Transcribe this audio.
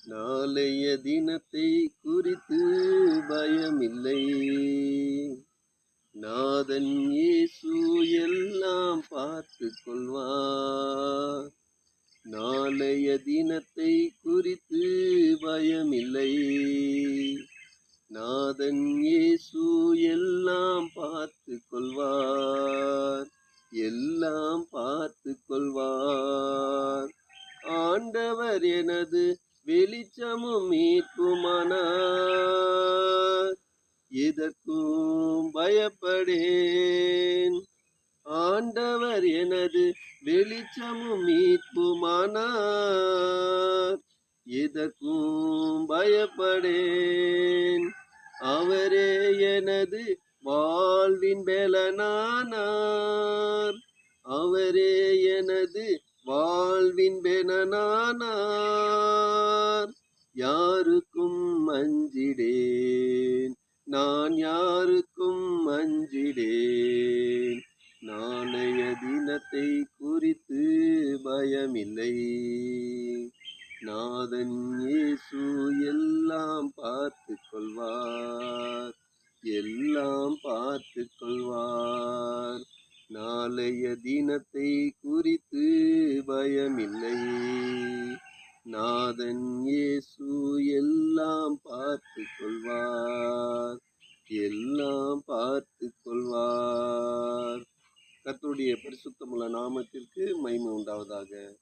நாளைய தினத்தை குறித்து பயமில்லை. நாதன் இயேசு எல்லாம் பார்த்துக் கொள்வார். நாளைய தினத்தை குறித்து பயமில்லை. நாதன் இயேசு எல்லாம் பார்த்துக் கொள்வார். எல்லாம் பார்த்துக் கொள்வார். ஆண்டவர் எனது வெளிச்சமும் மீட்புமானார். எதற்கும் பயப்படேன். ஆண்டவர் எனது வெளிச்சமும் மீட்புமானார். எதற்கும் பயப்படேன். அவரே எனது வாழ்வின் பெலனானார். அவரே எனது வாழ்வின் பெலனானார். யாருக்கும் அஞ்சிடேன், நான் யாருக்கும் அஞ்சிடேன். நாளைய தினத்தை குறித்து பயமில்லை. நாதன் இயேசு எல்லாம் பார்த்துக் கொள்வார். எல்லாம் பார்த்துக் கொள்வார். நாளைய தினத்தை குறித்து பயமில்லை. நாதன் இயேசு எல்லாம் பார்த்துக் கொள்வார். எல்லாம் பார்த்துக் கொள்வார். கர்த்தருடைய பரிசுத்தமுள்ள நாமத்திற்கு மகிமை உண்டாவதாக.